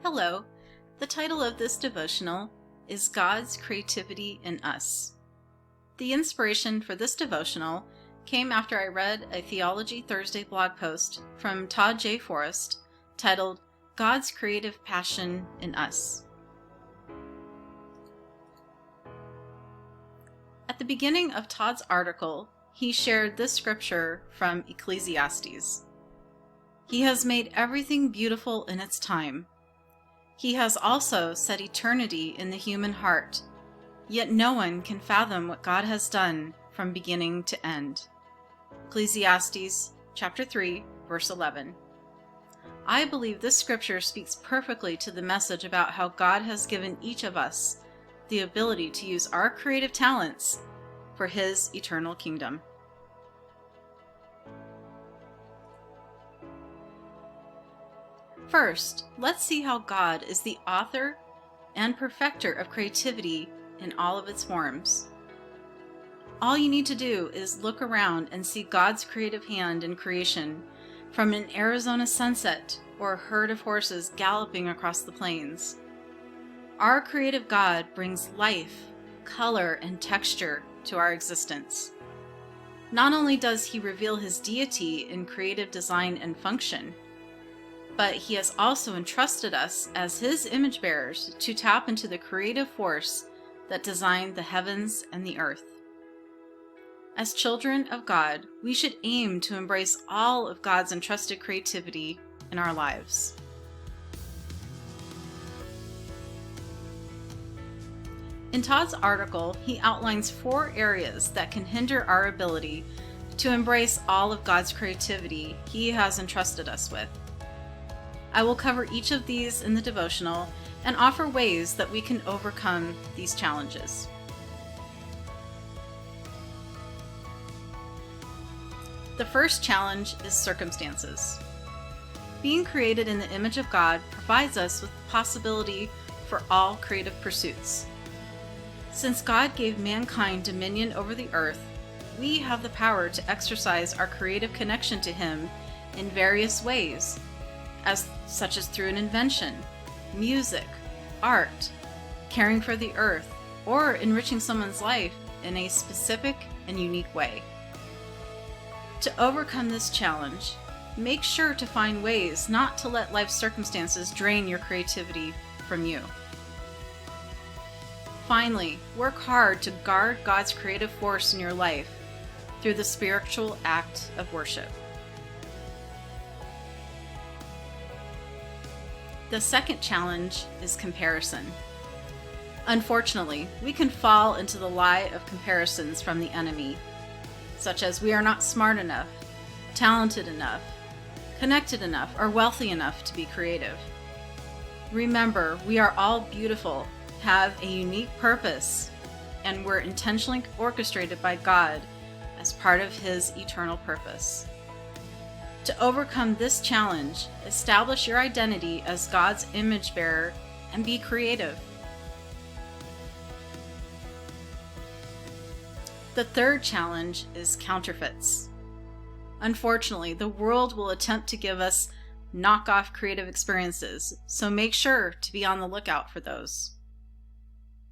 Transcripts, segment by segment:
Hello. The title of this devotional is God's Creativity in Us. The inspiration for this devotional came after I read a Theology Thursday blog post from Todd J. Forrest titled God's Creative Passion in Us. At the beginning of Todd's article, he shared this scripture from Ecclesiastes. He has made everything beautiful in its time. He has also set eternity in the human heart, yet no one can fathom what God has done from beginning to end. Ecclesiastes chapter 3, verse 11. I believe this scripture speaks perfectly to the message about how God has given each of us the ability to use our creative talents for His eternal kingdom. First, let's see how God is the author and perfecter of creativity in all of its forms. All you need to do is look around and see God's creative hand in creation, from an Arizona sunset or a herd of horses galloping across the plains. Our creative God brings life, color, and texture to our existence. Not only does He reveal His deity in creative design and function, but He has also entrusted us as His image bearers to tap into the creative force that designed the heavens and the earth. As children of God, we should aim to embrace all of God's entrusted creativity in our lives. In Todd's article, he outlines 4 areas that can hinder our ability to embrace all of God's creativity He has entrusted us with. I will cover each of these in the devotional and offer ways that we can overcome these challenges. The first challenge is circumstances. Being created in the image of God provides us with the possibility for all creative pursuits. Since God gave mankind dominion over the earth, we have the power to exercise our creative connection to Him in various ways, such as through an invention, music, art, caring for the earth, or enriching someone's life in a specific and unique way. To overcome this challenge, make sure to find ways not to let life's circumstances drain your creativity from you. Finally, work hard to guard God's creative force in your life through the spiritual act of worship. The second challenge is comparison. Unfortunately, we can fall into the lie of comparisons from the enemy, such as we are not smart enough, talented enough, connected enough, or wealthy enough to be creative. Remember, we are all beautiful, have a unique purpose, and we're intentionally orchestrated by God as part of His eternal purpose. To overcome this challenge, establish your identity as God's image bearer and be creative. The third challenge is counterfeits. Unfortunately, the world will attempt to give us knockoff creative experiences, so make sure to be on the lookout for those.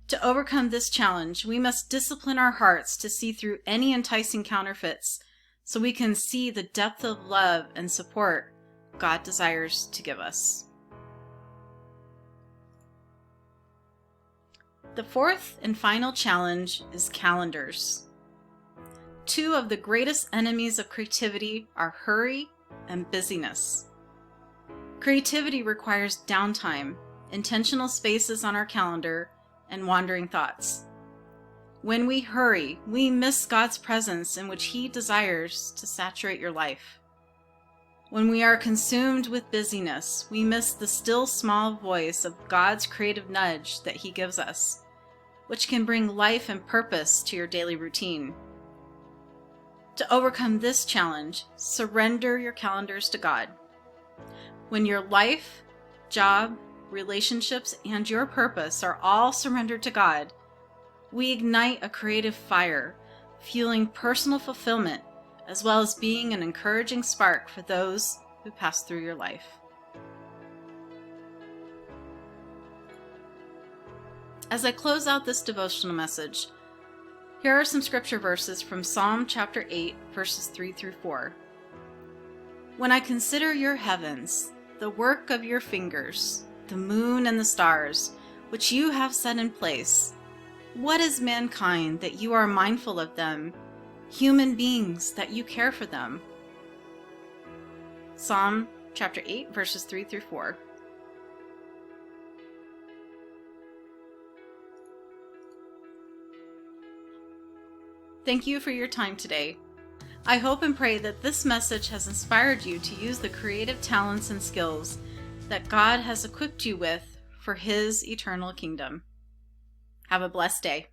To overcome this challenge, we must discipline our hearts to see through any enticing counterfeits so we can see the depth of love and support God desires to give us. The fourth and final challenge is calendars. 2 of the greatest enemies of creativity are hurry and busyness. Creativity requires downtime, intentional spaces on our calendar, and wandering thoughts. When we hurry, we miss God's presence in which He desires to saturate your life. When we are consumed with busyness, we miss the still small voice of God's creative nudge that He gives us, which can bring life and purpose to your daily routine. To overcome this challenge, surrender your calendars to God. When your life, job, relationships, and your purpose are all surrendered to God, we ignite a creative fire, fueling personal fulfillment, as well as being an encouraging spark for those who pass through your life. As I close out this devotional message, here are some scripture verses from Psalm chapter 8, verses 3 through 4. When I consider your heavens, the work of your fingers, the moon and the stars, which you have set in place, what is mankind that you are mindful of them, human beings that you care for them? Psalm chapter 8, verses 3 through 4. Thank you for your time today. I hope and pray that this message has inspired you to use the creative talents and skills that God has equipped you with for His eternal kingdom. Have a blessed day.